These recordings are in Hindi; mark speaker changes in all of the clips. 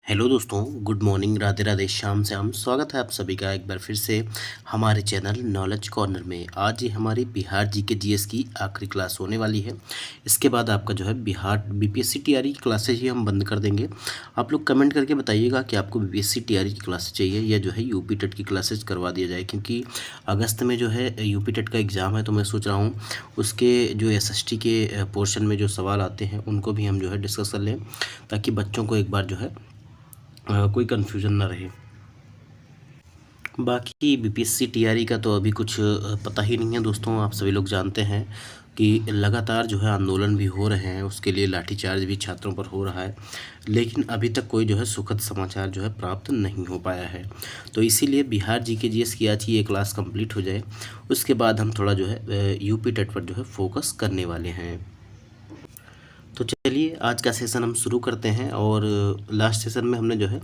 Speaker 1: हेलो दोस्तों, गुड मॉर्निंग, राधे राधे, श्याम श्याम। स्वागत है आप सभी का एक बार फिर से हमारे चैनल नॉलेज कॉर्नर में। आज ये हमारी बिहार जीके जीएस की आखिरी क्लास होने वाली है। इसके बाद आपका जो है बिहार बीपीएससी टीआरई की क्लासेज ही हम बंद कर देंगे। आप लोग कमेंट करके बताइएगा कि आपको बीपीएससी टीआरई की क्लासेज चाहिए या जो है यूपी टेट की क्लासेज करवा दिया जाए, क्योंकि अगस्त में जो है यूपी टेट का एग्ज़ाम है। तो मैं सोच रहा हूँ उसके जो एसएसटी के पोर्शन में जो सवाल आते हैं उनको भी हम जो है डिस्कस कर लें, ताकि बच्चों को एक बार जो है कोई कन्फ्यूज़न ना रहे। बाकी बीपीएससी टीआरई का तो अभी कुछ पता ही नहीं है दोस्तों। आप सभी लोग जानते हैं कि लगातार जो है आंदोलन भी हो रहे हैं, उसके लिए लाठीचार्ज भी छात्रों पर हो रहा है, लेकिन अभी तक कोई जो है सुखद समाचार जो है प्राप्त नहीं हो पाया है। तो इसीलिए बिहार जीके जीएस की आज ही ये क्लास कंप्लीट हो जाए, उसके बाद हम थोड़ा जो है यूपी टेट पर जो है फोकस करने वाले हैं। तो चलिए आज का सेशन हम शुरू करते हैं। और लास्ट सेशन में हमने जो है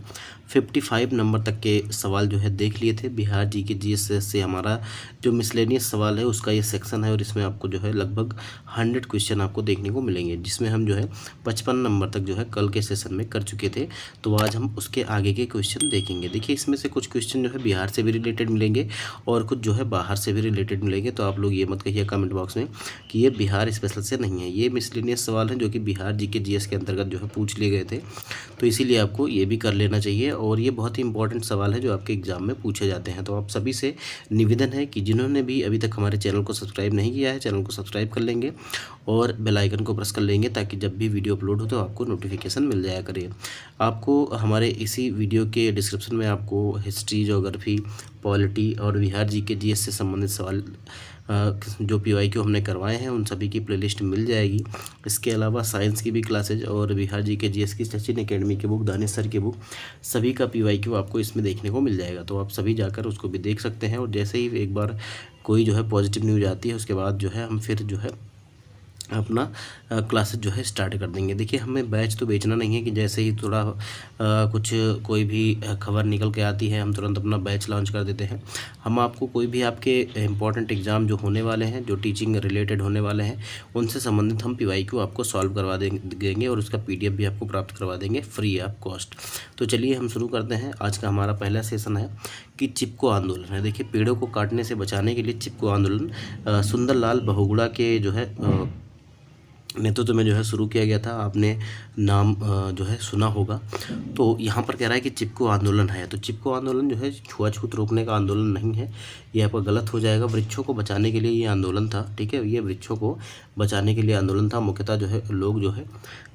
Speaker 1: 55 नंबर तक के सवाल जो है देख लिए थे। बिहार जीके जीएस से हमारा जो मिसलेनियस सवाल है उसका ये सेक्शन है, और इसमें आपको जो है लगभग 100 क्वेश्चन आपको देखने को मिलेंगे, जिसमें हम जो है 55 नंबर तक जो है कल के सेशन में कर चुके थे। तो आज हम उसके आगे के क्वेश्चन देखेंगे। देखिए, इसमें से कुछ क्वेश्चन जो है बिहार से भी रिलेटेड मिलेंगे और कुछ जो है बाहर से भी रिलेटेड मिलेंगे। तो आप लोग ये मत कहिए कमेंट बॉक्स में कि ये बिहार स्पेशल से नहीं है। ये मिसलेनियस सवाल हैं जो कि बिहार जीके जीएस के अंतर्गत जो है पूछ लिए गए थे, तो इसीलिए आपको ये भी कर लेना चाहिए। और ये बहुत ही इंपॉर्टेंट सवाल है जो आपके एग्जाम में पूछे जाते हैं। तो आप सभी से निवेदन है कि जिन्होंने भी अभी तक हमारे चैनल को सब्सक्राइब नहीं किया है, चैनल को सब्सक्राइब कर लेंगे और बेल आइकन को प्रेस कर लेंगे, ताकि जब भी वीडियो अपलोड हो तो आपको नोटिफिकेशन मिल जाया करे। आपको हमारे इसी वीडियो के डिस्क्रिप्शन में आपको हिस्ट्री, ज्योग्राफी, पॉलिटी और बिहार जीके जीएस से संबंधित सवाल जो पीवाईक्यू हमने करवाए हैं उन सभी की प्लेलिस्ट मिल जाएगी। इसके अलावा साइंस की भी क्लासेज और बिहार जीके जीएस की सचिन एकेडमी की बुक, दानिश सर की बुक, सभी का पीवाईक्यू आपको इसमें देखने को मिल जाएगा। तो आप सभी जाकर उसको भी देख सकते हैं। और जैसे ही एक बार कोई जो है पॉजिटिव न्यूज़ आती है, उसके बाद जो है हम फिर जो है अपना क्लासेस जो है स्टार्ट कर देंगे। देखिए, हमें बैच तो बेचना नहीं है कि जैसे ही थोड़ा कुछ कोई भी खबर निकल के आती है हम तुरंत अपना बैच लॉन्च कर देते हैं। हम आपको कोई भी आपके इंपॉर्टेंट एग्ज़ाम जो होने वाले हैं, जो टीचिंग रिलेटेड होने वाले हैं, उनसे संबंधित हम पीवाईक्यू आपको सॉल्व करवा देंगे और उसका पीडीएफ भी आपको प्राप्त करवा देंगे फ्री ऑफ कॉस्ट। तो चलिए हम शुरू करते हैं। आज का हमारा पहला सेशन है कि चिपको आंदोलन है। देखिए, पेड़ों को काटने से बचाने के लिए चिपको आंदोलन सुंदरलाल बहुगुणा के जो है नेतृत्व में जो है शुरू किया गया था। आपने नाम जो है सुना होगा। तो यहाँ पर कह रहा है कि चिपको आंदोलन है। तो चिपको आंदोलन जो है छुआछूत रोकने का आंदोलन नहीं है, ये आपका गलत हो जाएगा। वृक्षों को बचाने के लिए ये आंदोलन था, ठीक है। ये वृक्षों को बचाने के लिए आंदोलन था। मुख्यतः जो है लोग जो है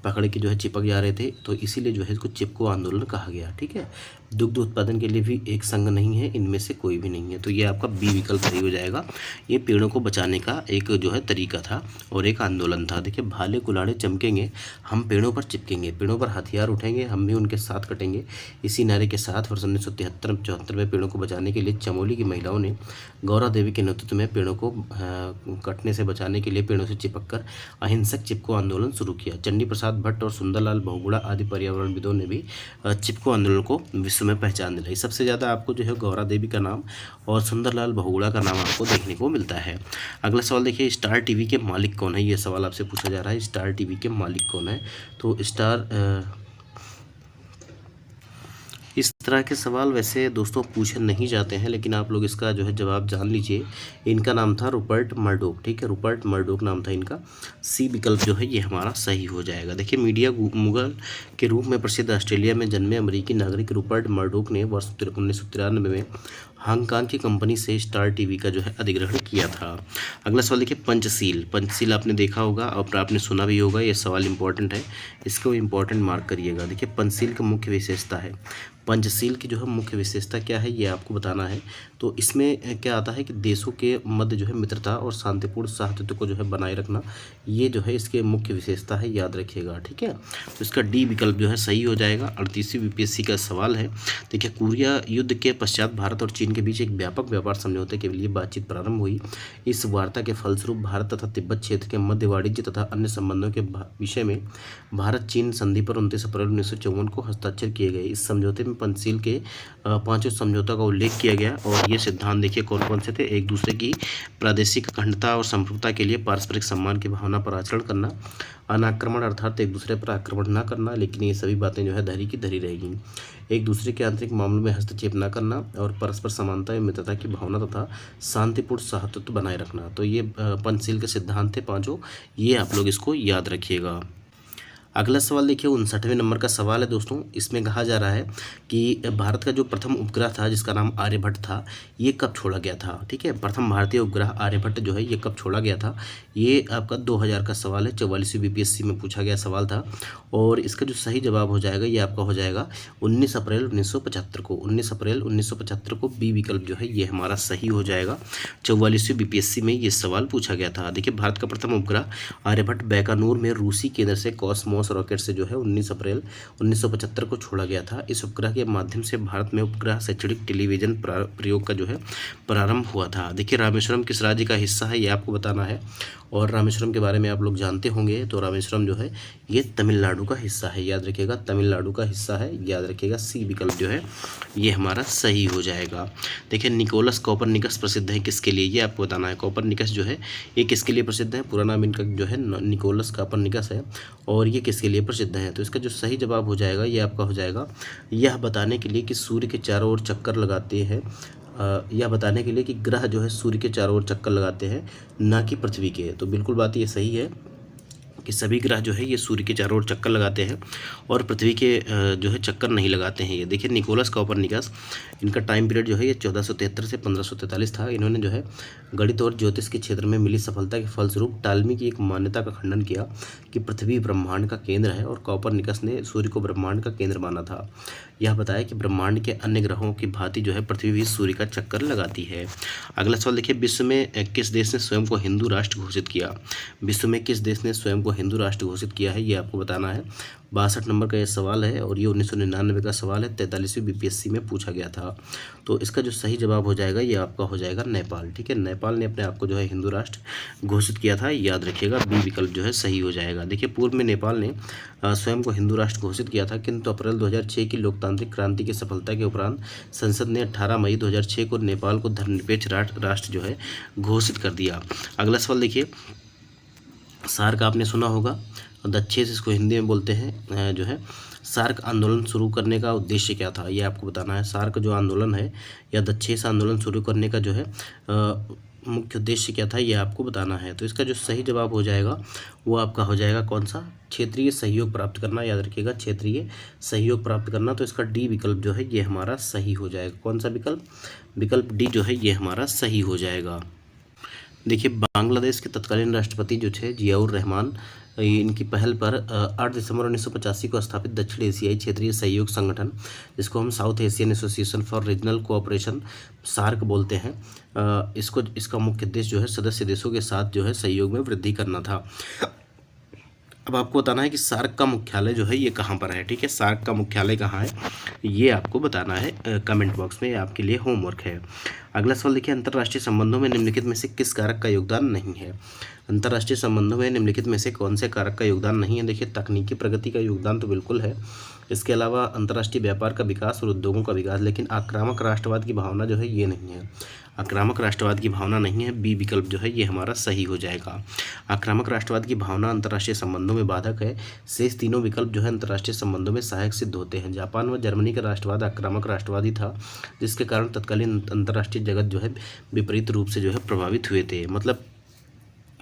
Speaker 1: पकड़ के जो है चिपक जा रहे थे, तो इसीलिए जो है इसको चिपको आंदोलन कहा गया, ठीक है। दुग्ध उत्पादन के लिए भी एक संघ नहीं है, इनमें से कोई भी नहीं है। तो ये आपका बी विकल्प सही हो जाएगा। ये पेड़ों को बचाने का एक जो है तरीका था और एक आंदोलन था। देखिए, भाले कुलाड़े चमकेंगे, हम पेड़ों पर चिपकेंगे, पेड़ों पर हथियार उठेंगे, हम भी उनके साथ कटेंगे। इसी नारे के साथ वर्ष 1973-74 में पेड़ों को बचाने के लिए चमोली की महिलाओं ने गौरा देवी के नेतृत्व में पेड़ों को कटने से बचाने के लिए पेड़ों से चिपककर अहिंसक चिपको आंदोलन शुरू किया। चंडी प्रसाद भट्ट और सुंदरलाल बहुगुणा आदि पर्यावरणविदों ने भी चिपको आंदोलन को विश्व में पहचान दिलाई। सबसे ज़्यादा आपको जो है गौरा देवी का नाम और सुंदरलाल बहुगुणा का नाम आपको देखने को मिलता है। अगला सवाल देखिए, स्टार टीवी के मालिक कौन है? ये सवाल आपसे पूछा जा रहा है, स्टार टीवी के मालिक कौन है? तो स्टार इस तरह के सवाल वैसे दोस्तों पूछे नहीं जाते हैं, लेकिन आप लोग इसका जो है जवाब जान लीजिए। इनका नाम था रूपर्ट मर्डोक, ठीक है। रूपर्ट मर्डोक नाम था इनका। सी विकल्प जो है ये हमारा सही हो जाएगा। देखिए, मीडिया मुगल के रूप में प्रसिद्ध ऑस्ट्रेलिया में जन्मे अमेरिकी नागरिक रूपर्ट मर्डोक ने वर्ष 1993 में हांगकांग की कंपनी से स्टार टीवी का जो है अधिग्रहण किया था। अगला सवाल देखिए, पंचशील। पंचशील आपने देखा होगा और आपने सुना भी होगा, ये सवाल इंपॉर्टेंट है, इसको इंपॉर्टेंट मार्क करिएगा। देखिए, पंचशील का मुख्य विशेषता है, पंचशील की जो है मुख्य विशेषता क्या है ये आपको बताना है। तो इसमें क्या आता है कि देशों के मध्य जो है मित्रता और शांतिपूर्ण सहअस्तित्व को जो है बनाए रखना, ये जो है इसके मुख्य विशेषता है, याद रखिएगा, ठीक है। तो इसका डी विकल्प जो है सही हो जाएगा। 38वीं बीपीएससी का सवाल है। देखिए, कोरिया युद्ध के पश्चात भारत और चीन के बीच एक व्यापक व्यापार समझौते के लिए बातचीत प्रारंभ हुई। इस वार्ता के फलस्वरूप भारत तथा तिब्बत क्षेत्र के मध्य वाणिज्य तथा अन्य संबंधों के विषय में भारत चीन संधि पर 29 अप्रैल 1954 को हस्ताक्षर किए गए। इस समझौते में पंचशील के पांचों समझौता का उल्लेख किया गया और ये सिद्धांत देखिए कौन कौन से थे। एक दूसरे की प्रादेशिक अखंडता और संप्रभुता के लिए पारस्परिक सम्मान की भावना पर आचरण करना, अनाक्रमण अर्थात एक दूसरे पर आक्रमण ना करना, लेकिन ये सभी बातें जो है धरी की धरी रहेगी। एक दूसरे के आंतरिक मामलों में हस्तक्षेप न करना और परस्पर समानता एवं मित्रता की भावना तथा शांतिपूर्ण सहतत्व बनाए रखना। तो ये पंचशील के सिद्धांत थे पांचों, ये आप लोग इसको याद रखिएगा। अगला सवाल देखिए 59वें नंबर का सवाल है दोस्तों। इसमें कहा जा रहा है कि भारत का जो प्रथम उपग्रह था जिसका नाम आर्यभट्ट था, ये कब छोड़ा गया था। ठीक है, प्रथम भारतीय उपग्रह आर्यभट्ट जो है ये कब छोड़ा गया था। ये आपका 2000 का सवाल है, 44वीं बीपीएससी में पूछा गया सवाल था। और इसका जो सही जवाब हो जाएगा ये आपका हो जाएगा 19 अप्रैल 1975 को। 19 अप्रैल 1975 को बी विकल्प जो है ये हमारा सही हो जाएगा। 44वीं बीपीएससी में ये सवाल पूछा गया था। देखिए, भारत का प्रथम उपग्रह आर्यभट्ट बैकानूर में रूसी केंद्र से कॉस्मोस रॉकेट से जो है 19 अप्रैल 1975 को छोड़ा गया था। इस उपग्रह के माध्यम से भारत में उपग्रह शैक्षणिक टेलीविजन प्रयोग का जो है प्रारंभ हुआ था। देखिए, रामेश्वरम किस राज्य का हिस्सा है ये आपको बताना है, और रामेश्वरम के बारे में आप लोग जानते होंगे। तो रामेश्वरम जो है ये तमिलनाडु का हिस्सा है, याद रखिएगा तमिलनाडु का हिस्सा है, याद रखिएगा सी विकल्प जो है ये हमारा सही हो जाएगा। देखिए, निकोलस कोपरनिकस प्रसिद्ध है किसके लिए, ये आपको बताना है। कोपरनिकस जो है ये किसके लिए प्रसिद्ध है, पूरा नाम इनका जो है निकोलस कोपरनिकस है, और ये किसके लिए प्रसिद्ध है। तो इसका जो सही जवाब हो जाएगा ये आपका हो जाएगा यह बताने के लिए कि सूर्य के चारों ओर चक्कर लगाते हैं, यह बताने के लिए कि ग्रह जो है सूर्य के चारों ओर चक्कर लगाते हैं, ना कि पृथ्वी के। तो बिल्कुल बात ये सही है कि सभी ग्रह जो है ये सूर्य के चारों ओर चक्कर लगाते हैं और पृथ्वी के जो है चक्कर नहीं लगाते हैं। ये देखिए, निकोलस कोपरनिकस, इनका टाइम पीरियड जो है ये 1473 से 1543 था। इन्होंने जो है गणित और ज्योतिष के क्षेत्र में मिली सफलता के फलस्वरूप टालमी की एक मान्यता का खंडन किया कि पृथ्वी ब्रह्मांड का केंद्र है, और कोपरनिकस ने सूर्य को ब्रह्मांड का केंद्र माना था। यह बताया कि ब्रह्मांड के अन्य ग्रहों की भांति जो है पृथ्वी भी सूर्य का चक्कर लगाती है। अगला सवाल देखिए, विश्व में किस देश ने स्वयं को हिंदू राष्ट्र घोषित किया। विश्व में किस देश ने स्वयं को हिंदू राष्ट्र घोषित किया है ये आपको बताना है। 62 नंबर का ये सवाल है, और ये 1999 का सवाल है, 43वीं बीपीएससी में पूछा गया था। तो इसका जो सही जवाब हो जाएगा ये आपका हो जाएगा नेपाल। ठीक है, नेपाल ने अपने आप को जो है हिंदू राष्ट्र घोषित किया था, याद रखिएगा बी विकल्प जो है सही हो जाएगा। देखिए, पूर्व में नेपाल ने स्वयं को हिंदू राष्ट्र घोषित किया था, किंतु अप्रैल 2006 की लोकतांत्रिक क्रांति की सफलता के उपरांत संसद ने 18 मई 2006 को नेपाल को धर्मनिरपेक्ष राष्ट्र जो है घोषित कर दिया। अगला सवाल देखिए, सार्क आपने सुना होगा, दक्षेस इसको हिंदी में बोलते हैं जो है। सार्क आंदोलन शुरू करने का उद्देश्य क्या था ये आपको बताना है। सार्क जो आंदोलन है या दक्षेस आंदोलन शुरू करने का जो है मुख्य उद्देश्य क्या था ये आपको बताना है। तो इसका जो सही जवाब हो जाएगा वो आपका हो जाएगा कौन सा, क्षेत्रीय सहयोग प्राप्त करना, याद रखिएगा क्षेत्रीय सहयोग प्राप्त करना। तो इसका डी विकल्प जो है ये हमारा सही हो जाएगा। कौन सा विकल्प, विकल्प डी जो है ये हमारा सही हो जाएगा। देखिए, बांग्लादेश के तत्कालीन राष्ट्रपति जो थे जियाउर रहमान, इनकी पहल पर 8 दिसंबर 1985 को स्थापित दक्षिण एशियाई क्षेत्रीय सहयोग संगठन, जिसको हम South Asian Association for Regional Cooperation SAARC बोलते हैं, इसका मुख्य उद्देश्य जो है सदस्य देशों के साथ जो है सहयोग में वृद्धि करना था। अब आपको बताना है कि सार्क का मुख्यालय जो है ये कहाँ पर है। ठीक है, सार्क का मुख्यालय कहाँ है ये आपको बताना है कमेंट बॉक्स में, आपके लिए होमवर्क है। अगला सवाल देखिए, अंतर्राष्ट्रीय संबंधों में निम्नलिखित में से किस कारक का योगदान नहीं है। अंतर्राष्ट्रीय संबंधों में निम्नलिखित में से कौन से कारक का योगदान नहीं है। देखिए, तकनीकी प्रगति का योगदान तो बिल्कुल है, इसके अलावा अंतर्राष्ट्रीय व्यापार का विकास और उद्योगों का विकास, लेकिन आक्रामक राष्ट्रवाद की भावना जो है ये नहीं है। आक्रामक राष्ट्रवाद की भावना नहीं है, बी विकल्प जो है ये हमारा सही हो जाएगा। आक्रामक राष्ट्रवाद की भावना अंतर्राष्ट्रीय संबंधों में बाधक है। शेष तीनों विकल्प जो है अंतर्राष्ट्रीय संबंधों में सहायक सिद्ध होते हैं। जापान व जर्मनी का राष्ट्रवाद आक्रामक राष्ट्रवादी था, जिसके कारण तत्कालीन अंतर्राष्ट्रीय जगत जो है विपरीत रूप से जो है प्रभावित हुए थे। मतलब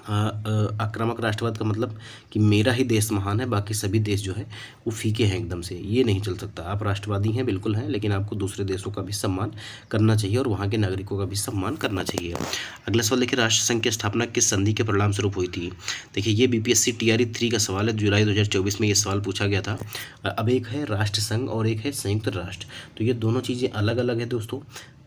Speaker 1: आक्रामक राष्ट्रवाद का मतलब कि मेरा ही देश महान है, बाकी सभी देश जो है वो फीके हैं एकदम से, ये नहीं चल सकता। आप राष्ट्रवादी हैं बिल्कुल हैं, लेकिन आपको दूसरे देशों का भी सम्मान करना चाहिए और वहाँ के नागरिकों का भी सम्मान करना चाहिए। अगला सवाल देखिए, राष्ट्रसंघ की स्थापना किस संधि के परिणाम स्वरूप हुई थी। देखिए, ये बीपीएससी TRE 3 का सवाल है, जुलाई 2024 में ये सवाल पूछा गया था। अब एक है राष्ट्रसंघ और एक है संयुक्त राष्ट्र, तो ये दोनों चीज़ें अलग अलग है दोस्तों।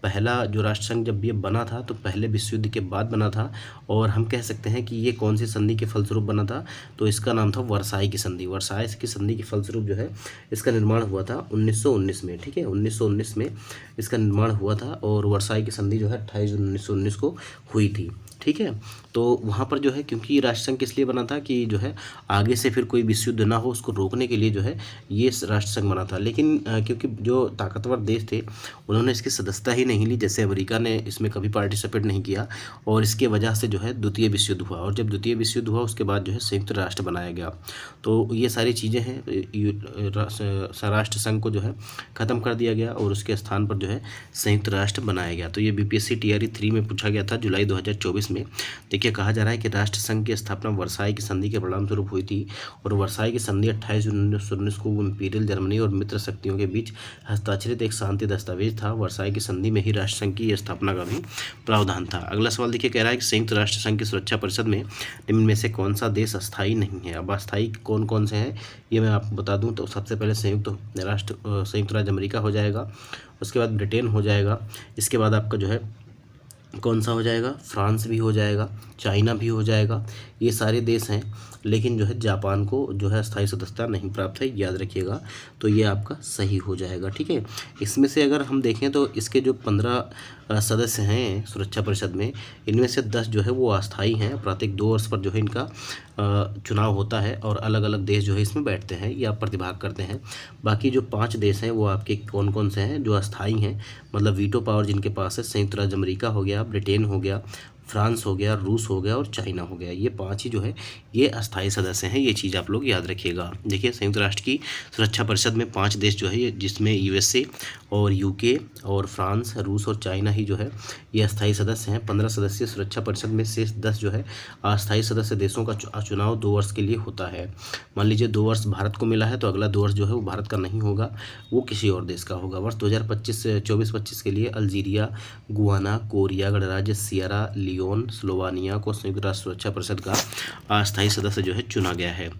Speaker 1: पहला जो राष्ट्रसंघ जब ये बना था तो पहले विश्व युद्ध के बाद बना था, और हम कह सकते हैं कि ये कौन सी संधि के फलस्वरूप बना था, तो इसका नाम था वर्साई की संधि। वर्साई की संधि के फलस्वरूप जो है इसका निर्माण हुआ था 1919 में। ठीक है, 1919 में इसका निर्माण हुआ था, और वर्साई की संधि जो है 28 जून 1919 को हुई थी। ठीक है, तो वहाँ पर जो है, क्योंकि राष्ट्रसंघ किस लिए बना था कि जो है आगे से फिर कोई विश्व युद्ध ना हो उसको रोकने के लिए जो है ये राष्ट्रसंघ बना था। लेकिन क्योंकि जो ताकतवर देश थे उन्होंने इसकी सदस्यता ही नहीं ली, जैसे अमेरिका ने इसमें कभी पार्टिसिपेट नहीं किया, और इसके वजह से जो है द्वितीय विश्व युद्ध हुआ, और जब द्वितीय विश्व युद्ध हुआ उसके बाद जो है संयुक्त राष्ट्र बनाया गया। तो ये सारी चीज़ें हैं, राष्ट्र संघ को जो है ख़त्म कर दिया गया और उसके स्थान पर जो है संयुक्त राष्ट्र बनाया गया। तो ये बीपीएससी टीआरई 3 में पूछा गया था जुलाई 2024 में। देखिए कहा जा रहा है कि राष्ट्र संघ की स्थापना वर्साई की संधि के परिणाम स्वरूप हुई थी, और वर्साई की संधि 28 जून 1919 को इंपीरियल जर्मनी और मित्र शक्तियों के बीच हस्ताक्षरित एक शांति दस्तावेज था। वर्साई की संधि में ही राष्ट्र संघ की स्थापना का भी प्रावधान था। अगला सवाल देखिए, कह रहा है कि संयुक्त राष्ट्र संघ की सुरक्षा परिषद में निम्न में से कौन सा देश अस्थायी नहीं है। अब अस्थायी कौन कौन से हैं ये मैं आपको बता दूं। तो सबसे पहले संयुक्त राज्य अमेरिका हो जाएगा, उसके बाद ब्रिटेन हो जाएगा, इसके बाद आपका जो है कौन सा हो जाएगा, फ्रांस भी हो जाएगा, चाइना भी हो जाएगा। ये सारे देश हैं, लेकिन जो है जापान को जो है अस्थायी सदस्यता नहीं प्राप्त है, याद रखिएगा। तो ये आपका सही हो जाएगा, ठीक है। इसमें से अगर हम देखें तो इसके जो 15 सदस्य हैं सुरक्षा परिषद में, इनमें से 10 जो है वो अस्थायी हैं। प्रत्येक 2 वर्ष पर जो है इनका चुनाव होता है, और अलग अलग देश जो है इसमें बैठते हैं या प्रतिभाग करते हैं। बाकी जो 5 देश हैं वो आपके कौन कौन से हैं जो अस्थायी हैं, मतलब वीटो पावर जिनके पास है, संयुक्त राज्य अमेरिका हो गया, ब्रिटेन हो गया, फ्रांस हो गया, रूस हो गया और चाइना हो गया। ये 5 ही जो है ये अस्थायी सदस्य हैं। ये चीज़ आप लोग याद रखिएगा। देखिए संयुक्त राष्ट्र की सुरक्षा परिषद में 5 देश जो है, जिसमें यूएसए और यूके और फ्रांस, रूस और चाइना ही जो है ये अस्थायी सदस्य हैं। 15 सदस्यीय सुरक्षा परिषद में से 10 जो है अस्थायी सदस्य देशों का चुनाव 2 वर्ष के लिए होता है। मान लीजिए 2 वर्ष भारत को मिला है, तो अगला 2 वर्ष जो है वो भारत का नहीं होगा, वो किसी और देश का होगा। वर्ष 2024-25 के लिए अल्जीरिया, गुआना, कोरिया गणराज्य, सियरा लियोन, स्लोवानिया को संयुक्त राष्ट्र सुरक्षा परिषद का अस्थायी सदस्य जो है चुना गया है।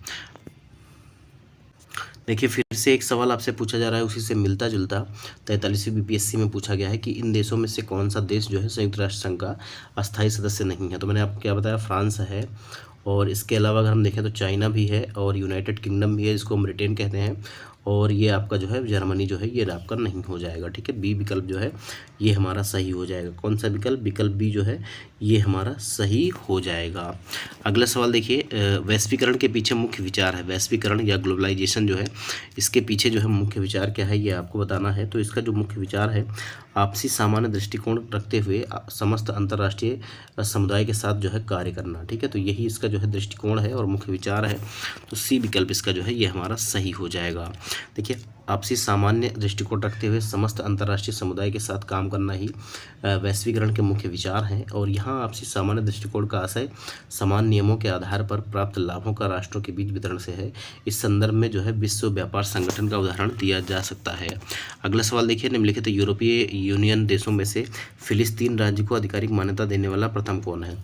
Speaker 1: देखिए फिर से एक सवाल आपसे पूछा जा रहा है, उसी से मिलता जुलता 43वीं बीपीएससी में पूछा गया है कि इन देशों में से कौन सा देश जो है संयुक्त राष्ट्र संघ का अस्थायी सदस्य नहीं है। तो मैंने आपको क्या बताया, फ्रांस है, और इसके अलावा अगर हम देखें तो चाइना भी है, और यूनाइटेड किंगडम भी है, जिसको हम ब्रिटेन कहते हैं, और ये आपका जो है जर्मनी जो है ये आपका नहीं हो जाएगा, ठीक है। बी विकल्प जो है ये हमारा सही हो जाएगा। कौन सा विकल्प, विकल्प बी जो है ये हमारा सही हो जाएगा। अगला सवाल देखिए, वैश्वीकरण के पीछे मुख्य विचार है। वैश्वीकरण या ग्लोबलाइजेशन जो है इसके पीछे जो है मुख्य विचार क्या है ये आपको बताना है। तो इसका जो मुख्य विचार है, आपसी सामान्य दृष्टिकोण रखते हुए समस्त अंतर्राष्ट्रीय समुदाय के साथ जो है कार्य करना, ठीक है। तो यही इसका जो है दृष्टिकोण है और मुख्य विचार है। तो सी विकल्प इसका जो है ये हमारा सही हो जाएगा। देखिए आपसी सामान्य दृष्टिकोण रखते हुए समस्त अंतर्राष्ट्रीय समुदाय के साथ काम करना ही वैश्वीकरण के मुख्य विचार हैं। और यहाँ आपसी सामान्य दृष्टिकोण का आशय समान नियमों के आधार पर प्राप्त लाभों का राष्ट्रों के बीच वितरण से है। इस संदर्भ में जो है विश्व व्यापार संगठन का उदाहरण दिया जा सकता है। अगला सवाल देखिए, निम्नलिखित यूरोपीय यूनियन देशों में से फिलिस्तीन राज्य को आधिकारिक मान्यता देने वाला प्रथम कौन है।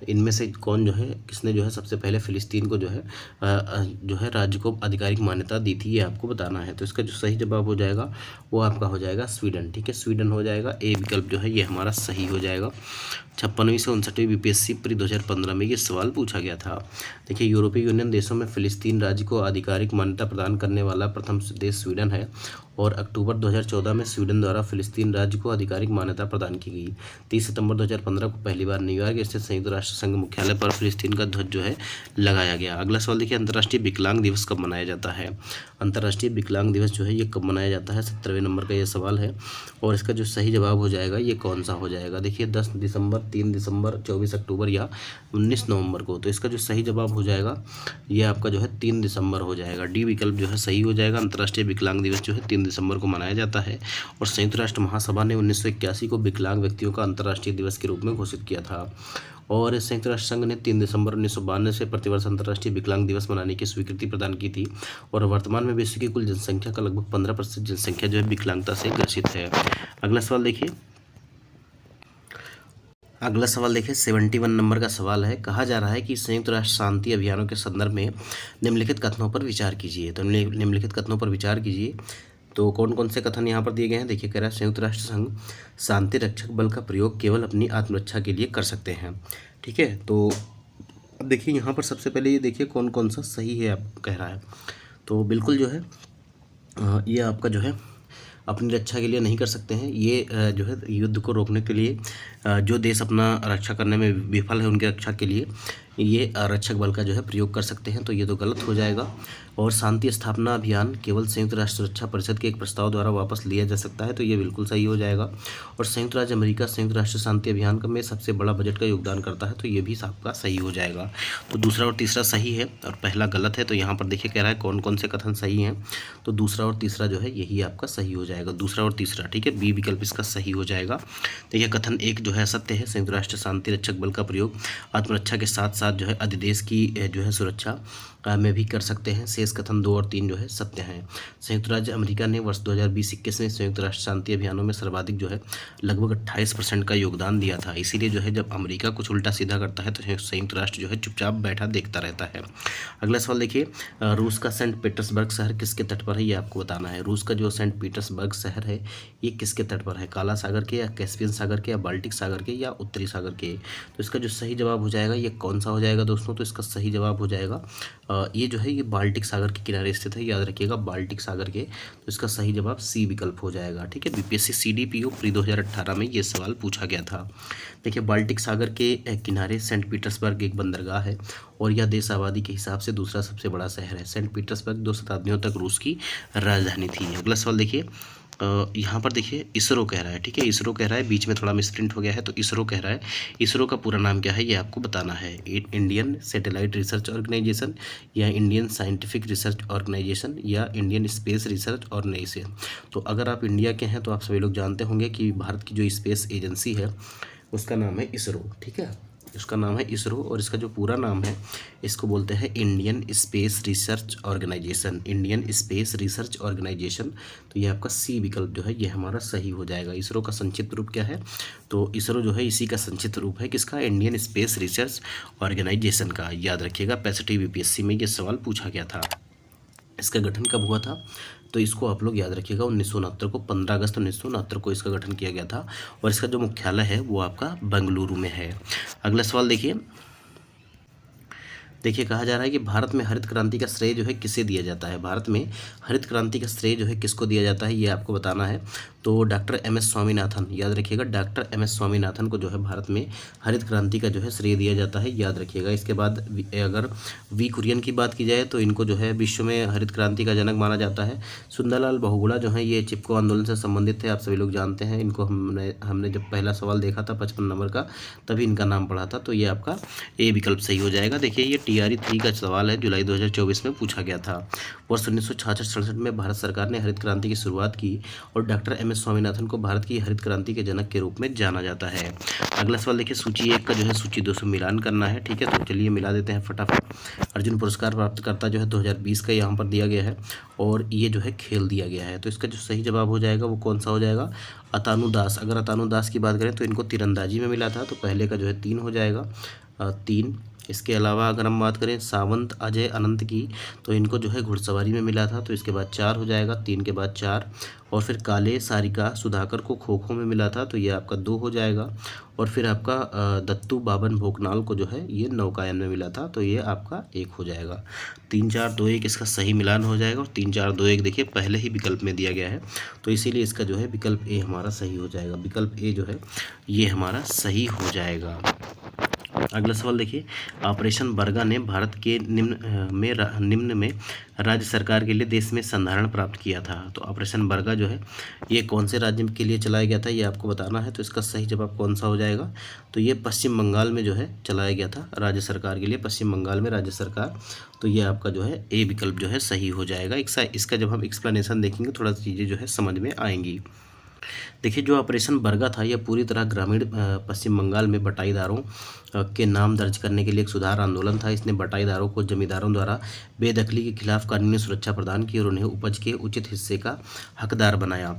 Speaker 1: इनमें से कौन जो है, किसने जो है सबसे पहले फिलिस्तीन को जो है राज्य को आधिकारिक मान्यता दी थी, ये आपको बताना है। तो इसका जो सही जवाब हो जाएगा वो आपका हो जाएगा स्वीडन, ठीक है। स्वीडन हो जाएगा, ए विकल्प जो है ये हमारा सही हो जाएगा। 56वीं से 59वीं बीपीएससी प्री 2015 में ये सवाल पूछा गया था। देखिए यूरोपीय यूनियन देशों में फिलिस्तीन राज्य को आधिकारिक मान्यता प्रदान करने वाला प्रथम देश स्वीडन है, और अक्टूबर 2014 में स्वीडन द्वारा फिलिस्तीन राज्य को आधिकारिक मान्यता प्रदान की गई। 30 सितंबर 2015 को पहली बार न्यूयॉर्क स्थित संयुक्त राष्ट्र संघ मुख्यालय पर फिलिस्तीन का ध्वज जो है लगाया गया। अगला सवाल देखिए, अंतर्राष्ट्रीय विकलांग दिवस कब मनाया जाता है। अंतर्राष्ट्रीय विकलांग दिवस जो है ये कब मनाया जाता है, 17वें नंबर का ये सवाल है। और इसका जो सही जवाब हो जाएगा ये कौन सा हो जाएगा। देखिए 10 दिसंबर, 3 दिसंबर, 24 अक्टूबर या 19 नवंबर को। तो इसका जो सही जवाब हो जाएगा ये आपका जो है 3 दिसंबर हो जाएगा। डी विकल्प जो है सही हो जाएगा। अंतर्राष्ट्रीय विकलांग दिवस जो है 3 दिसंबर को मनाया जाता है, और संयुक्त राष्ट्र महासभा ने 1981 को विकलांग व्यक्तियों का अंतर्राष्ट्रीय दिवस के रूप में घोषित किया था। और संयुक्त राष्ट्र संघ ने 3 दिसंबर 1992 से प्रतिवर्ष अंतर्राष्ट्रीय विकलांग दिवस मनाने की स्वीकृति प्रदान की थी। और वर्तमान में विश्व की कुल जनसंख्या का लगभग 15% जनसंख्या जो है विकलांगता से ग्रसित है। अगला सवाल देखिए, 71 नंबर का सवाल है। कहा जा रहा है कि संयुक्त राष्ट्र शांति अभियानों के संदर्भ में निम्नलिखित कथनों पर विचार कीजिए। तो निम्नलिखित कथनों पर विचार कीजिए। तो कौन कौन से कथन यहाँ पर दिए गए हैं, देखिए कह रहा है संयुक्त राष्ट्र संघ शांति रक्षक बल का प्रयोग केवल अपनी आत्मरक्षा के लिए कर सकते हैं, ठीक है। तो देखिए यहाँ पर सबसे पहले ये देखिए कौन कौन सा सही है आप कह रहा है। तो बिल्कुल जो है ये आपका जो है अपनी रक्षा के लिए नहीं कर सकते हैं। ये जो है युद्ध को रोकने के लिए जो देश अपना रक्षा करने में विफल है उनकी रक्षा के लिए ये आरक्षक बल का जो है प्रयोग कर सकते हैं। तो ये तो गलत हो जाएगा। और शांति स्थापना अभियान केवल संयुक्त राष्ट्र सुरक्षा परिषद के एक प्रस्ताव द्वारा वापस लिया जा सकता है, तो ये बिल्कुल सही हो जाएगा। और संयुक्त राज्य अमेरिका संयुक्त राष्ट्र शांति अभियान में सबसे बड़ा बजट का योगदान करता है, तो ये भी आपका सही हो जाएगा। तो दूसरा और तीसरा सही है और पहला गलत है। तो यहाँ पर देखिए कह रहा है कौन कौन से कथन सही हैं, तो दूसरा और तीसरा जो है यही आपका सही हो जाएगा, दूसरा और तीसरा, ठीक है, बी विकल्प इसका सही हो जाएगा। देखिए कथन एक जो है सत्य है, संयुक्त राष्ट्र शांति रक्षक बल का प्रयोग आत्मरक्षा के साथ साथ जो है अधिदेश की जो है सुरक्षा में भी कर सकते हैं। शेष कथन 2 और 3 जो है सत्य हैं। संयुक्त राज्य अमेरिका ने वर्ष 2020-21 में संयुक्त राष्ट्र शांति अभियानों में सर्वाधिक जो है लगभग 28% का योगदान दिया था। इसीलिए जो है जब अमेरिका कुछ उल्टा सीधा करता है तो संयुक्त राष्ट्र जो है चुपचाप बैठा देखता रहता है। अगला सवाल देखिए, रूस का सेंट पीटर्सबर्ग शहर किसके तट पर है, ये आपको बताना है। रूस का जो सेंट पीटर्सबर्ग शहर है ये किसके तट पर है, काला सागर के या कैस्पियन सागर के या बाल्टिक सागर के या उत्तरी सागर के। तो इसका जो सही जवाब हो जाएगा ये कौन सा हो जाएगा दोस्तों, तो इसका सही जवाब हो जाएगा ये जो है ये बाल्टिक सागर के किनारे स्थित है, याद रखिएगा बाल्टिक सागर के। तो इसका सही जवाब सी विकल्प हो जाएगा, ठीक है। बीपीएससी सीडीपीओ प्री 2018 में ये सवाल पूछा गया था। देखिए बाल्टिक सागर के किनारे सेंट पीटर्सबर्ग एक बंदरगाह है और यह देश आबादी के हिसाब से दूसरा सबसे बड़ा शहर है। सेंट पीटर्सबर्ग 2 शताब्दियों तक रूस की राजधानी थी। अगला सवाल देखिए, यहाँ पर देखिए इसरो कह रहा है, ठीक है, इसरो कह रहा है, बीच में थोड़ा मिसप्रिंट हो गया है, तो इसरो कह रहा है। इसरो का पूरा नाम क्या है ये आपको बताना है। इंडियन सैटेलाइट रिसर्च ऑर्गेनाइजेशन या इंडियन साइंटिफिक रिसर्च ऑर्गेनाइजेशन या इंडियन स्पेस रिसर्च ऑर्गेनाइजेशन। तो अगर आप इंडिया के हैं तो आप सभी लोग जानते होंगे कि भारत की जो स्पेस एजेंसी है उसका नाम है इसरो, ठीक है, इसका नाम है इसरो। और इसका जो पूरा नाम है इसको बोलते हैं Indian Space Research Organisation, Indian Space Research Organisation. तो ये आपका सी विकल्प जो है ये हमारा सही हो जाएगा। इसरो का संक्षिप्त रूप क्या है, तो इसरो जो है इसी का संक्षिप्त रूप है किसका, इंडियन स्पेस रिसर्च ऑर्गेनाइजेशन का। याद रखिएगा 65 बीपीएससी में ये सवाल पूछा गया था। इसका गठन कब हुआ था, तो इसको आप लोग याद रखिएगा 1969 को, 15 अगस्त 1969 को इसका गठन किया गया था। और इसका जो मुख्यालय है वो आपका बेंगलुरु में है। अगला सवाल देखिए कहा जा रहा है कि भारत में हरित क्रांति का श्रेय जो है किसे दिया जाता है। भारत में हरित क्रांति का श्रेय जो है किसको दिया जाता है ये आपको बताना है। तो डॉक्टर एम.एस. स्वामीनाथन, याद रखिएगा डॉक्टर एम.एस. स्वामीनाथन को जो है भारत में हरित क्रांति का जो है श्रेय दिया जाता है, याद रखिएगा। इसके बाद अगर वी कुरियन की बात की जाए तो इनको जो है विश्व में हरित क्रांति का जनक माना जाता है। सुंदरलाल बहुगुणा जो है ये चिपको आंदोलन से संबंधित थे, आप सभी लोग जानते हैं इनको। हमने जब पहला सवाल देखा था 55 नंबर का तभी इनका नाम पढ़ा था, तो ये आपका ए विकल्प सही हो जाएगा। देखिए ये TRE 3 का सवाल है, जुलाई 2024 में पूछा गया था। वर्ष 1966-67 में भारत सरकार ने हरित क्रांति की शुरुआत की और डॉक्टर एम.एस. स्वामीनाथन को भारत की हरित क्रांति के जनक के रूप में जाना जाता है। अगला सवाल देखिए, सूची 1 का जो है सूची 2 से मिलान करना है, ठीक है, तो चलिए मिला देते हैं फटाफट। अर्जुन पुरस्कार प्राप्तकर्ता जो है 2020 का यहाँ पर दिया गया है और ये जो है खेल दिया गया है। तो इसका जो सही जवाब हो जाएगा वो कौन सा हो जाएगा, अतानु दास। अगर अतानु दास की बात करें तो इनको तीरंदाजी में मिला था, तो पहले का जो है 3 हो जाएगा, 3। इसके अलावा अगर हम बात करें सावंत अजय अनंत की तो इनको जो है घुड़सवारी में मिला था, तो इसके बाद 4 हो जाएगा, 3 के बाद 4। और फिर काले सारिका सुधाकर को खो खो में मिला था, तो ये आपका 2 हो जाएगा। और फिर आपका दत्तू बाबन भोकनाल को जो है ये नौकायन में मिला था, तो ये आपका 1 हो जाएगा। 3 4 2 1 इसका सही मिलान हो जाएगा। और 3 4 2 1 देखिए पहले ही विकल्प में दिया गया है, तो इसीलिए इसका जो है विकल्प ए हमारा सही हो जाएगा। विकल्प ए जो है ये हमारा सही हो जाएगा। अगला सवाल देखिए, ऑपरेशन बरगा ने भारत के निम्न में राज्य सरकार के लिए देश में संधारण प्राप्त किया था। तो ऑपरेशन बरगा जो है ये कौन से राज्य के लिए चलाया गया था ये आपको बताना है। तो इसका सही जवाब कौन सा हो जाएगा, तो ये पश्चिम बंगाल में जो है चलाया गया था राज्य सरकार के लिए, पश्चिम बंगाल में राज्य सरकार। तो ये आपका जो है ए विकल्प जो है सही हो जाएगा। इसका जब हम एक्सप्लेनेशन देखेंगे थोड़ा सी चीज़ें जो है समझ में आएंगी। देखिए जो ऑपरेशन बरगा था यह पूरी तरह ग्रामीण पश्चिम बंगाल में बटाईदारों के नाम दर्ज करने के लिए एक सुधार आंदोलन था। इसने बटाईदारों को जमींदारों द्वारा बेदखली के खिलाफ कानूनी सुरक्षा प्रदान की और उन्हें उपज के उचित हिस्से का हकदार बनाया।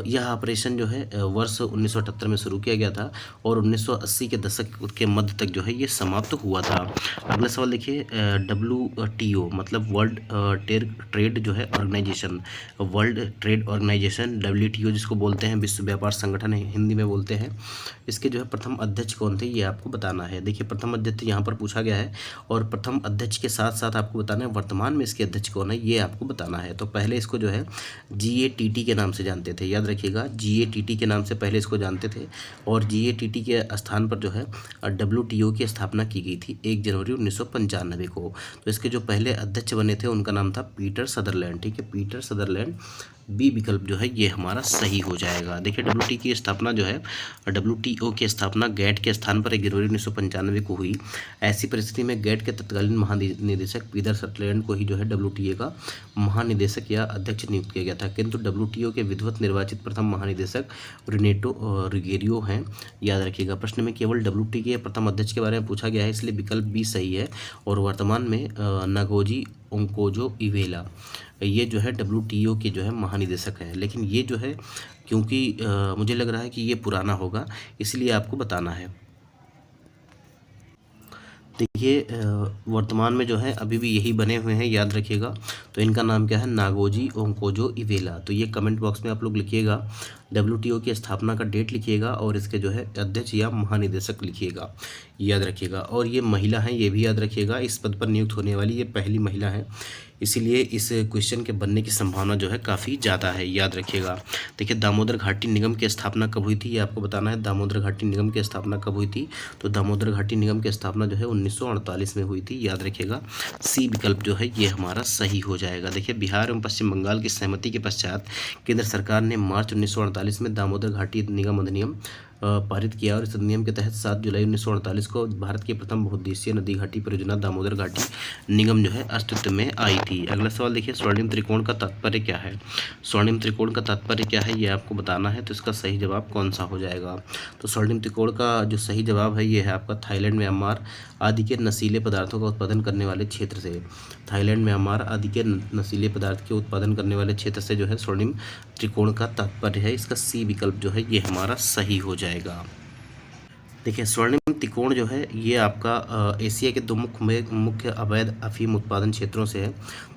Speaker 1: यह ऑपरेशन जो है वर्ष 1978 में शुरू किया गया था और 1980 के दशक के मध्य तक जो है ये समाप्त हुआ था। अगला सवाल देखिए, WTO मतलब वर्ल्ड ट्रेड जो है organisation, world trade organisation WTO जिसको बोलते बोलते हैं, विश्व व्यापार संगठन हिंदी में बोलते हैं। इसके जो है प्रथम अध्यक्ष कौन थे ये आपको बताना है। देखिए प्रथम अध्यक्ष यहाँ पर पूछा गया है और प्रथम अध्यक्ष के साथ साथ आपको बताना है वर्तमान में इसके अध्यक्ष कौन है ये आपको बताना है। तो पहले इसको जो है GATT के नाम से जानते थे, याद रखिएगा GATT के नाम से पहले इसको जानते थे और GATT के स्थान पर जो है WTO की स्थापना की गई थी 1 जनवरी 1995 को। तो इसके जो पहले अध्यक्ष बने थे उनका नाम था पीटर सदरलैंड, ठीक है, पीटर सदरलैंड। बी विकल्प जो है ये हमारा सही हो जाएगा। देखिए WTO की स्थापना जो है WTO की स्थापना गैट के स्थान पर 1 जनवरी 1995 को हुई। ऐसी परिस्थिति में गैट के तत्कालीन महानिदेशक पीटर सदरलैंड को ही जो है WTO का महानिदेशक या अध्यक्ष नियुक्त किया गया था, किंतु WTO के विधिवत निर्वाचित प्रथम महानिदेशक रेनेटो रिगेरियो हैं, याद रखिएगा। प्रश्न में केवल WTO के प्रथम अध्यक्ष के बारे में पूछा गया है, इसलिए विकल्प बी सही है। और वर्तमान में नागोजी ओंकोजो-इवेला ये जो है WTO के जो है महानिदेशक हैं, लेकिन ये जो है क्योंकि मुझे लग रहा है कि ये पुराना होगा इसलिए आपको बताना है। देखिए वर्तमान में जो है अभी भी यही बने हुए हैं, याद रखिएगा। तो इनका नाम क्या है, नागोजी ओंकोजो-इवेला। तो ये कमेंट बॉक्स में आप लोग लिखिएगा, WTO की स्थापना का डेट लिखिएगा और इसके जो है अध्यक्ष या महानिदेशक लिखिएगा, याद रखिएगा। और ये महिला हैं ये भी याद रखिएगा, इस पद पर नियुक्त होने वाली ये पहली महिला है, इसीलिए इस क्वेश्चन के बनने की संभावना जो है काफ़ी ज़्यादा है, याद रखिएगा। देखिए दामोदर घाटी निगम की स्थापना कब हुई थी ये आपको बताना है। दामोदर घाटी निगम की स्थापना कब हुई थी, तो दामोदर घाटी निगम की स्थापना जो है 1948 में हुई थी, याद रखिएगा। सी विकल्प जो है ये हमारा सही हो जाएगा। देखिए बिहार एवं पश्चिम बंगाल की सहमति के पश्चात केंद्र सरकार ने मार्च 1948 में दामोदर घाटी निगम अधिनियम पारित किया और इस अधिनियम के तहत 7 जुलाई 1948 को भारत की प्रथम बहुउद्देशीय नदी घाटी परियोजना दामोदर घाटी निगम जो है अस्तित्व में आई थी। अगला सवाल देखिए, स्वर्णिम त्रिकोण का तात्पर्य क्या है। स्वर्णिम त्रिकोण का तात्पर्य क्या है ये आपको बताना है। तो इसका सही जवाब कौन सा हो जाएगा। तो स्वर्णिम त्रिकोण का जो सही जवाब है ये है आपका थाईलैंड, म्यांमार आदि के नशीले पदार्थों का उत्पादन करने वाले क्षेत्र से। थाईलैंड, म्यांमार आदि के नशीले पदार्थ के उत्पादन करने वाले क्षेत्र से जो है स्वर्णिम त्रिकोण का तात्पर्य है। इसका सी विकल्प जो है ये हमारा सही हो जाएगा। देखिए स्वर्णिम त्रिकोण जो है ये आपका एशिया के दो मुख्य अवैध अफीम उत्पादन क्षेत्रों से है।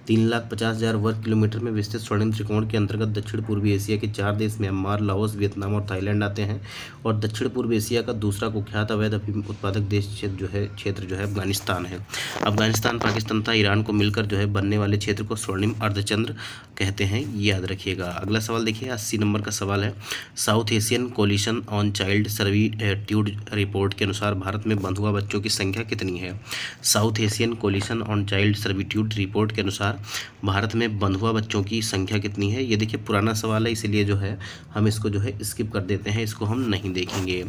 Speaker 1: 3,50,000 वर्ग किलोमीटर में विस्तृत स्वर्णिम त्रिकोण के अंतर्गत दक्षिण पूर्वी एशिया के 4 देश म्यांमार, लाओस, वियतनाम और थाईलैंड आते हैं और दक्षिण पूर्व एशिया का दूसरा कुख्यात अवैध अफीम उत्पादक देश क्षेत्र जो है अफगानिस्तान है। अफगानिस्तान, पाकिस्तान तथा ईरान को मिलकर जो है बनने वाले क्षेत्र को स्वर्णिम अर्धचंद्र कहते हैं, याद रखिएगा। अगला सवाल देखिए 80 नंबर का सवाल है। South Asian Coalition on Child Servitude report के अनुसार भारत में बंधुआ बच्चों की संख्या कितनी है। South Asian Coalition on Child Servitude report के अनुसार भारत में बंधुआ बच्चों की संख्या कितनी है। ये देखिए पुराना सवाल है इसलिए जो है हम इसको जो है स्किप कर देते हैं, इसको हम नहीं देखेंगे।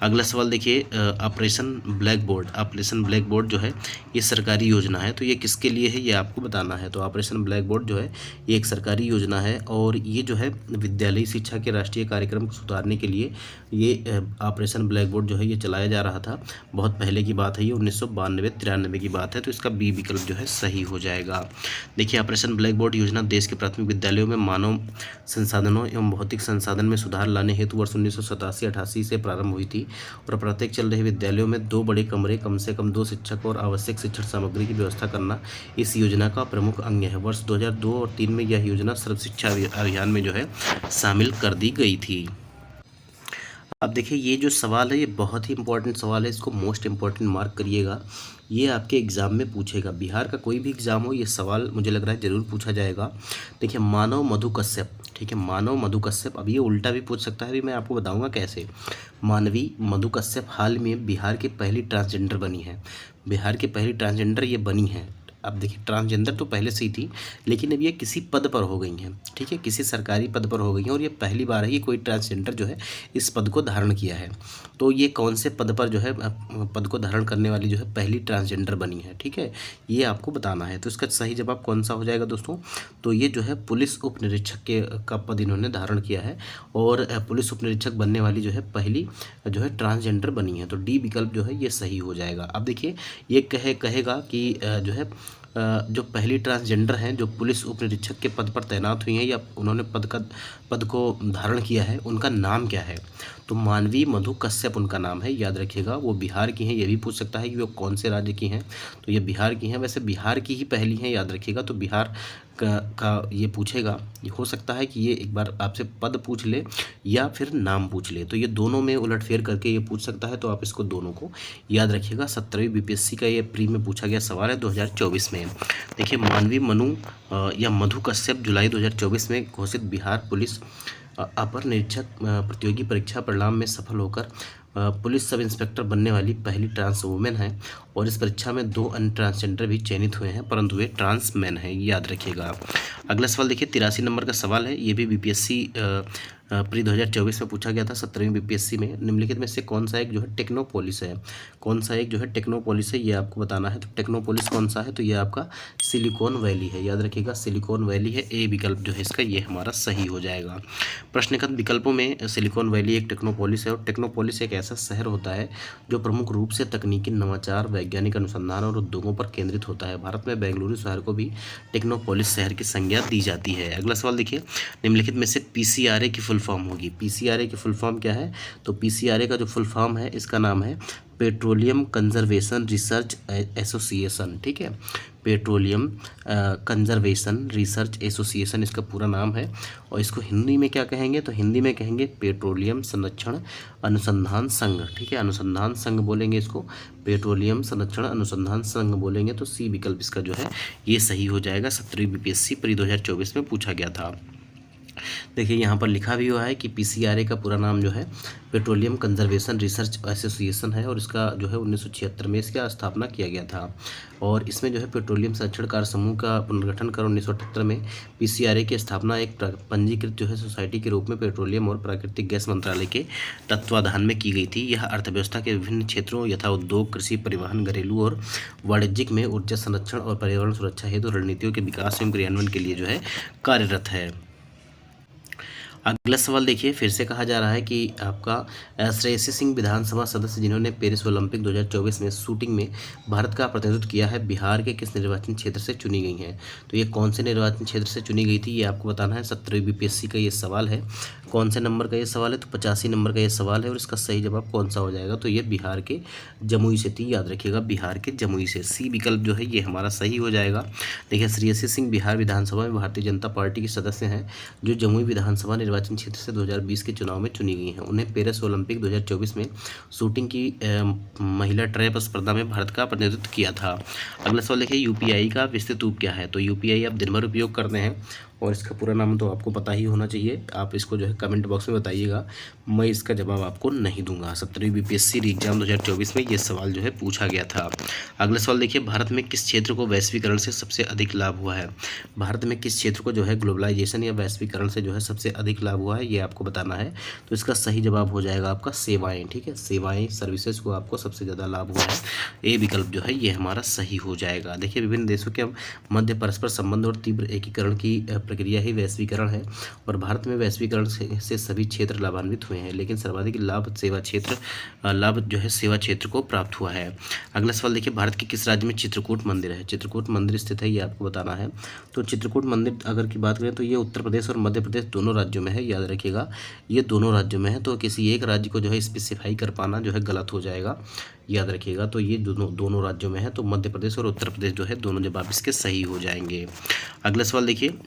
Speaker 1: अगला सवाल देखिए operation black board. Operation black board जो है ये सरकारी योजना है, तो ये किसके लिए है ये आपको बताना है। तो ऑपरेशन ब्लैक बोर्ड जो है ये एक सरकारी योजना है और ये जो है विद्यालयी शिक्षा के राष्ट्रीय कार्यक्रम को सुधारने के लिए ये ऑपरेशन ब्लैक बोर्ड जो है ये चलाया जा रहा था। बहुत पहले की बात है, ये 1992-93 की बात है। तो इसका बी विकल्प जो है सही हो जाएगा। देखिए ऑपरेशन ब्लैक बोर्ड योजना देश के प्राथमिक विद्यालयों में मानव संसाधनों एवं भौतिक संसाधन में सुधार लाने हेतु वर्ष 1987-88 से प्रारंभ हुई थी और प्रत्येक चल रहे विद्यालयों में 2 बड़े कमरे, कम से कम 2 शिक्षक और आवश्यक शिक्षण सामग्री की व्यवस्था करना इस योजना का प्रमुख अंग है। वर्ष 2002 और 2003 में यह योजना सर्व शिक्षा अभियान में जो है शामिल कर दी गई थी। अब देखिए ये जो सवाल है ये बहुत ही इंपॉर्टेंट सवाल है, इसको मोस्ट इंपॉर्टेंट मार्क करिएगा। ये आपके एग्ज़ाम में पूछेगा, बिहार का कोई भी एग्ज़ाम हो ये सवाल मुझे लग रहा है ज़रूर पूछा जाएगा। देखिए मानव मधु कश्यप, ठीक है, मानव मधु कश्यप। अब ये उल्टा भी पूछ सकता है, अभी मैं आपको बताऊंगा कैसे। मानवी मधु कश्यप हाल में बिहार की पहली ट्रांसजेंडर बनी है। बिहार की पहली ट्रांसजेंडर ये बनी है। अब देखिए ट्रांसजेंडर तो पहले से ही थी लेकिन अब ये किसी पद पर हो गई हैं, ठीक है, किसी सरकारी पद पर हो गई हैं और ये पहली बार है कि कोई ट्रांसजेंडर जो है इस पद को धारण किया है। तो ये कौन से पद पर जो है पद को धारण करने वाली जो है पहली ट्रांसजेंडर बनी है, ठीक है, ये आपको बताना है। तो इसका सही जवाब कौन सा हो जाएगा दोस्तों। तो ये जो है पुलिस उप निरीक्षक का पद इन्होंने धारण किया है और पुलिस उप निरीक्षक बनने वाली जो है पहली जो है ट्रांसजेंडर बनी है। तो डी विकल्प जो है ये सही हो जाएगा। अब देखिए ये कहेगा कि जो है जो पहली ट्रांसजेंडर हैं जो पुलिस उप निरीक्षक के पद पर तैनात हुई हैं या उन्होंने पद को धारण किया है, उनका नाम क्या है। तो मानवी मधु कश्यप उनका नाम है, याद रखिएगा। वो बिहार की हैं, ये भी पूछ सकता है कि वो कौन से राज्य की हैं, तो ये बिहार की हैं। वैसे बिहार की ही पहली हैं, याद रखिएगा। तो बिहार का ये पूछेगा। ये हो सकता है कि ये एक बार आपसे पद पूछ ले या फिर नाम पूछ ले, तो ये दोनों में उलटफेर करके ये पूछ सकता है, तो आप इसको दोनों को याद रखिएगा। 17वीं बीपीएससी का ये प्री में पूछा गया सवाल है 2024 में। देखिए, मानवी मनु या मधु कश्यप जुलाई 2024 में घोषित बिहार पुलिस अपर निरीक्षक प्रतियोगी परीक्षा परिणाम में सफल होकर पुलिस सब इंस्पेक्टर बनने वाली पहली ट्रांस वुमेन है, और इस परीक्षा में 2 अन्य ट्रांसजेंडर भी चयनित हुए हैं, परंतु वे ट्रांस मैन हैं, याद रखिएगा। अगला सवाल देखिए, 83 नंबर का सवाल है। ये भी बीपीएससी प्री 2024 में पूछा गया था 17वीं बीपीएससी में। निम्नलिखित में से कौन सा एक जो है टेक्नोपोलिस है, कौन सा एक जो है टेक्नोपोलिस है, ये आपको बताना है। तो टेक्नोपोलिस कौन सा है, तो ये आपका सिलिकॉन वैली है, याद रखिएगा, सिलिकॉन वैली है। ए विकल्प जो है इसका ये हमारा सही हो जाएगा। प्रश्नगत विकल्पों में सिलिकॉन वैली एक टेक्नोपोलिस है, और टेक्नोपोलिस एक ऐसा शहर होता है जो प्रमुख रूप से तकनीकी नवाचार, वैज्ञानिक अनुसंधान और उद्योगों पर केंद्रित होता है। भारत में बेंगलुरु शहर को भी टेक्नोपोलिस शहर की संज्ञा दी जाती है। अगला सवाल देखिए, निम्नलिखित में से पीसीआरए की फुल फॉर्म होगी। पीसीआरए की फुल फॉर्म क्या है, तो पीसीआरए का जो फुल फॉर्म है इसका नाम है पेट्रोलियम कंजर्वेशन रिसर्च एसोसिएशन, ठीक है, पेट्रोलियम कंजर्वेशन रिसर्च एसोसिएशन इसका पूरा नाम है। और इसको हिंदी में क्या कहेंगे, तो हिंदी में कहेंगे पेट्रोलियम संरक्षण अनुसंधान संघ, ठीक है, अनुसंधान संघ बोलेंगे इसको, पेट्रोलियम संरक्षण अनुसंधान संघ बोलेंगे। तो सी विकल्प इसका जो है ये सही हो जाएगा। 17वीं बीपीएससी प्री 2024 में पूछा गया था। देखिए, यहाँ पर लिखा भी हुआ है कि पीसीआरए का पूरा नाम जो है पेट्रोलियम कंजर्वेशन रिसर्च एसोसिएशन है, और इसका जो है 1976 में इसका स्थापना किया गया था। और इसमें जो है पेट्रोलियम संरक्षण कार्य समूह का पुनर्गठन कर 1978 में पीसीआरए की स्थापना एक पंजीकृत जो है सोसाइटी के रूप में पेट्रोलियम और प्राकृतिक गैस मंत्रालय के तत्वाधान में की गई थी। यह अर्थव्यवस्था के विभिन्न क्षेत्रों यथा उद्योग, कृषि, परिवहन, घरेलू और वाणिज्यिक में ऊर्जा संरक्षण और पर्यावरण सुरक्षा हेतु रणनीतियों के विकास एवं क्रियान्वयन के लिए जो है कार्यरत है। अगला सवाल देखिए, फिर से कहा जा रहा है कि आपका श्रेयसी सिंह विधानसभा सदस्य जिन्होंने पेरिस ओलंपिक 2024 में शूटिंग में भारत का प्रतिनिधित्व किया है, बिहार के किस निर्वाचन क्षेत्र से चुनी गई हैं। तो ये कौन से निर्वाचन क्षेत्र से चुनी गई थी, ये आपको बताना है। 17वीं बीपीएससी का ये सवाल है। कौन से नंबर का ये सवाल है, तो 85 नंबर का ये सवाल है, और इसका सही जवाब कौन सा हो जाएगा, तो ये बिहार के जमुई से थी, याद रखिएगा, बिहार के जमुई से। सी विकल्प जो है ये हमारा सही हो जाएगा। देखिए, श्रेयसी सिंह बिहार विधानसभा में भारतीय जनता पार्टी के सदस्य हैं, जो जमुई विधानसभा निर्वाचन क्षेत्र से 2020 के चुनाव में चुनी गई हैं। उन्हें पेरिस ओलंपिक 2024 में शूटिंग की महिला ट्रैप स्पर्धा में भारत का प्रतिनिधित्व किया था। अगला सवाल देखिए, यूपीआई का विस्तृत रूप क्या है। तो यूपीआई आप दिन भर उपयोग करते हैं, और इसका पूरा नाम तो आपको पता ही होना चाहिए। आप इसको जो है कमेंट बॉक्स में बताइएगा, मैं इसका जवाब आपको नहीं दूंगा। 17वीं बीपीएससी एग्जाम 2024 में ये सवाल जो है पूछा गया था। अगला सवाल देखिए, भारत में किस क्षेत्र को वैश्वीकरण से सबसे अधिक लाभ हुआ है। भारत में किस क्षेत्र को जो है ग्लोबलाइजेशन या वैश्वीकरण से जो है सबसे अधिक लाभ हुआ है, ये आपको बताना है। तो इसका सही जवाब हो जाएगा आपका सेवाएँ, ठीक है, सेवाएँ सर्विसेज को आपको सबसे ज़्यादा लाभ हुआ है। ए विकल्प जो है ये हमारा सही हो जाएगा। देखिए, विभिन्न देशों के मध्य परस्पर संबंध और तीव्र एकीकरण की प्रक्रिया ही वैश्वीकरण है, और भारत में वैश्वीकरण से सभी क्षेत्र लाभान्वित हुए हैं, लेकिन सर्वाधिक लाभ जो है सेवा क्षेत्र को प्राप्त हुआ है। अगला सवाल देखिए, भारत के किस राज्य में चित्रकूट मंदिर है। चित्रकूट मंदिर स्थित है, ये आपको बताना है। तो चित्रकूट मंदिर अगर की बात करें तो ये उत्तर प्रदेश और मध्य प्रदेश दोनों राज्यों में है, याद रखिएगा, ये दोनों राज्यों में है। तो किसी एक राज्य को जो है स्पेसिफाई कर पाना जो है गलत हो जाएगा, याद रखिएगा। तो ये दोनों राज्यों में है, तो मध्य प्रदेश और उत्तर प्रदेश जो है दोनों जवाब इसके सही हो जाएंगे। अगला सवाल देखिए,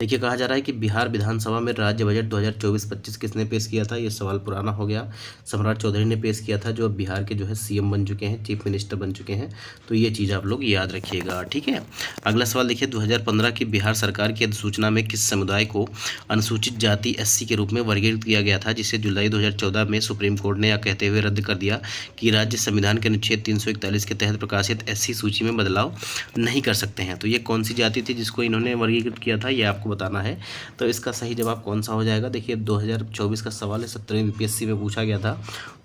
Speaker 1: कहा जा रहा है कि बिहार विधानसभा में राज्य बजट 2024-25 किसने पेश किया था। ये सवाल पुराना हो गया, सम्राट चौधरी ने पेश किया था, जो अब बिहार के जो है सीएम बन चुके हैं, चीफ मिनिस्टर बन चुके हैं। तो ये चीज़ आप लोग याद रखिएगा, ठीक है। अगला सवाल देखिए, 2015 की बिहार सरकार की अधिसूचना में किस समुदाय को अनुसूचित जाति SC के रूप में वर्गीकृत किया गया था, जिसे जुलाई 2014 में सुप्रीम कोर्ट ने यह कहते हुए रद्द कर दिया कि राज्य संविधान के अनुच्छेद 341 के तहत प्रकाशित SC सूची में बदलाव नहीं कर सकते हैं। तो ये कौन सी जाति थी जिसको इन्होंने वर्गीकृत किया था, ये आपको बताना है। तो इसका सही जवाब कौन सा हो जाएगा। देखिए, 2024 का सवाल है, 17वीं बीपीएससी में पूछा गया था।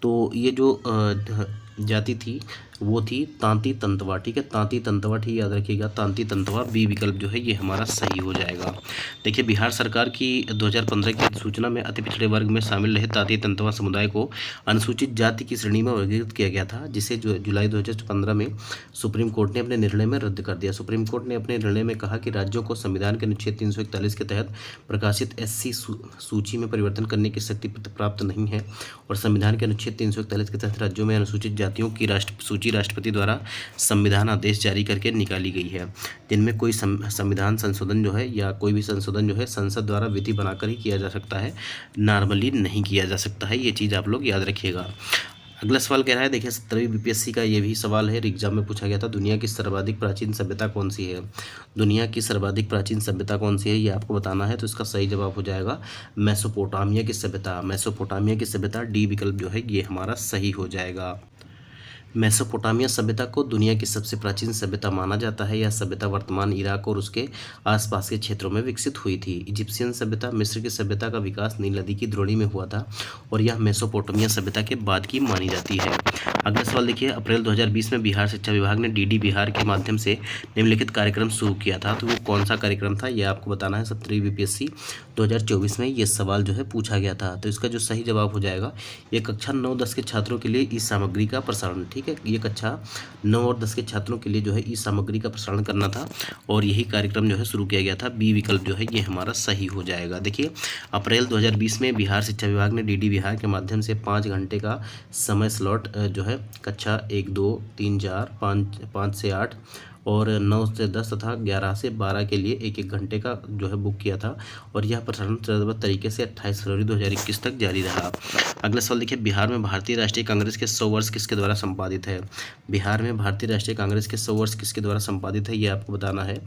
Speaker 1: तो ये जो जाति थी वो थी तांती तंतवा, ठीक है, तांती तंतवा, ठीक, याद रखिएगा, तांती तंतवा। बी विकल्प जो है ये हमारा सही हो जाएगा। देखिए, बिहार सरकार की 2015 की अधिसूचना में अति पिछड़े वर्ग में शामिल रहे तांती तंतवा समुदाय को अनुसूचित जाति की श्रेणी में वर्गीकृत किया गया था, जिसे जुलाई 2015 में सुप्रीम कोर्ट ने अपने निर्णय में रद्द कर दिया। सुप्रीम कोर्ट ने अपने निर्णय में कहा कि राज्यों को संविधान के अनुच्छेद 341 के तहत प्रकाशित SC सूची में परिवर्तन करने की शक्ति प्राप्त नहीं है, और संविधान के अनुच्छेद 341 के तहत राज्यों में अनुसूचित जातियों की सूची राष्ट्रपति द्वारा संविधान आदेश जारी करके निकाली गई है, जिनमें कोई संविधान संशोधन जो है या कोई भी संशोधन जो है संसद द्वारा विधि बनाकर ही किया जा सकता है, नॉर्मली नहीं किया जा सकता है। ये चीज़ आप लोग याद रखिएगा। अगला सवाल कह रहा है, देखिए 17वीं बीपीएससी का ये भी सवाल है, एग्जाम में पूछा गया था। दुनिया की सर्वाधिक प्राचीन सभ्यता कौन सी है? दुनिया की सर्वाधिक प्राचीन सभ्यता कौन सी है, ये आपको बताना है। तो इसका सही जवाब हो जाएगा मेसोपोटामिया की सभ्यता। मेसोपोटामिया की सभ्यता, डी विकल्प जो है ये हमारा सही हो जाएगा। मेसोपोटामिया सभ्यता को दुनिया की सबसे प्राचीन सभ्यता माना जाता है। यह सभ्यता वर्तमान इराक और उसके आसपास के क्षेत्रों में विकसित हुई थी। इजिप्शियन सभ्यता, मिस्र की सभ्यता का विकास नील नदी की द्रोणी में हुआ था और यह मेसोपोटामिया सभ्यता के बाद की मानी जाती है। अगला सवाल देखिए, अप्रैल 2020 में बिहार शिक्षा विभाग ने डीडी बिहार के माध्यम से निम्नलिखित कार्यक्रम शुरू किया था। तो वो कौन सा कार्यक्रम था, यह आपको बताना है। 17वीं बीपीएससी 2024 में ये सवाल जो है पूछा गया था। तो इसका जो सही जवाब हो जाएगा, ये कक्षा 9-10 के छात्रों के लिए ई सामग्री का प्रसारण। ठीक है, ये कक्षा 9 और 10 के छात्रों के लिए जो है ई सामग्री का प्रसारण करना था और यही कार्यक्रम जो है शुरू किया गया था। बी विकल्प जो है ये हमारा सही हो जाएगा। देखिए, अप्रैल 2020 में बिहार शिक्षा विभाग ने डीडी बिहार के माध्यम से 5 घंटे का समय स्लॉट जो है कक्षा 1, 2, 3, 4, 5 से 8 और 9 से 10 तथा 11 से 12 के लिए 1-1 घंटे का जो है बुक किया था और यह प्रसारण चरणबद्ध तरीके से 28 फरवरी 2021 तक जारी रहा। अगला सवाल देखिए, बिहार में भारतीय राष्ट्रीय कांग्रेस के 100 वर्ष किसके द्वारा संपादित है? बिहार में भारतीय राष्ट्रीय कांग्रेस के 100 वर्ष किसके द्वारा संपादित है, ये आपको बताना है।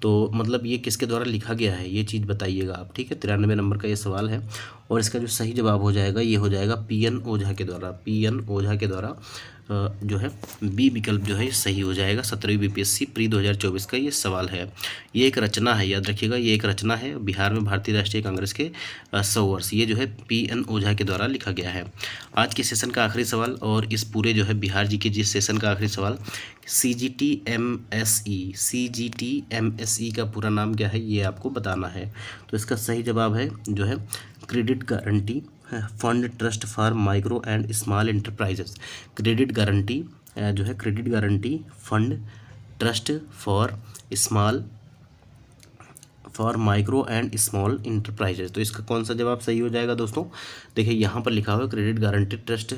Speaker 1: तो मतलब ये किसके द्वारा लिखा गया है, ये चीज़ बताइएगा आप। ठीक है, 93 नंबर का ये सवाल है और इसका जो सही जवाब हो जाएगा ये हो जाएगा पीएन ओझा के द्वारा। पीएन ओझा के द्वारा जो है बी विकल्प जो है सही हो जाएगा। 17वीं बीपीएससी प्री 2024 का ये सवाल है। ये एक रचना है, याद रखिएगा, ये एक रचना है। बिहार में भारतीय राष्ट्रीय कांग्रेस के 100 वर्ष, ये जो है पीएन ओझा के द्वारा लिखा गया है। आज के सेशन का आखिरी सवाल और इस पूरे जो है बिहार जी के जिस सेशन का आखिरी सवाल, CGT-MSE का पूरा नाम क्या है, ये आपको बताना है। तो इसका सही जवाब है जो है credit guarantee fund trust for micro and small enterprises. Credit guarantee जो है credit guarantee fund trust for micro and small enterprises. तो इसका कौन सा जवाब सही हो जाएगा दोस्तों? देखिए यहाँ पर लिखा हुआ है credit guarantee trust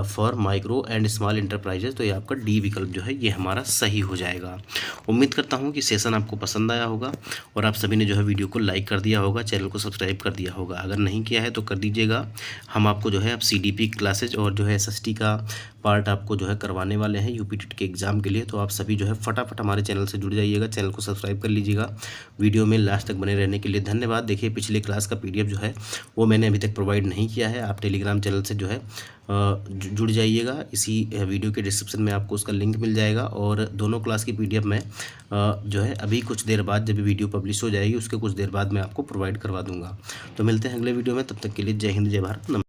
Speaker 1: for micro and small enterprises. तो ये आपका डी विकल्प जो है ये हमारा सही हो जाएगा। उम्मीद करता हूँ कि सेशन आपको पसंद आया होगा और आप सभी ने जो है वीडियो को लाइक कर दिया होगा, चैनल को सब्सक्राइब कर दिया होगा। अगर नहीं किया है तो कर दीजिएगा। हम आपको जो है अब CDP क्लासेज और जो है SST का पार्ट आपको जो है करवाने वाले हैं UPTET के एग्ज़ाम के लिए। तो आप सभी जो है फटाफट हमारे चैनल से जुड़ जाइएगा, चैनल को सब्सक्राइब कर लीजिएगा। वीडियो में लास्ट तक बने रहने के लिए धन्यवाद। देखिए, पिछले क्लास का PDF जो है वो मैंने अभी तक प्रोवाइड नहीं किया है। आप टेलीग्राम चैनल से जो है जुड़ जाइएगा। इसी वीडियो के डिस्क्रिप्शन में आपको उसका लिंक मिल जाएगा और दोनों क्लास की PDF मैं जो है अभी कुछ देर बाद, जब वीडियो पब्लिश हो जाएगी उसके कुछ देर बाद मैं आपको प्रोवाइड करवा दूंगा। तो मिलते हैं अगले वीडियो में, तब तक के लिए जय हिंद, जय भारत।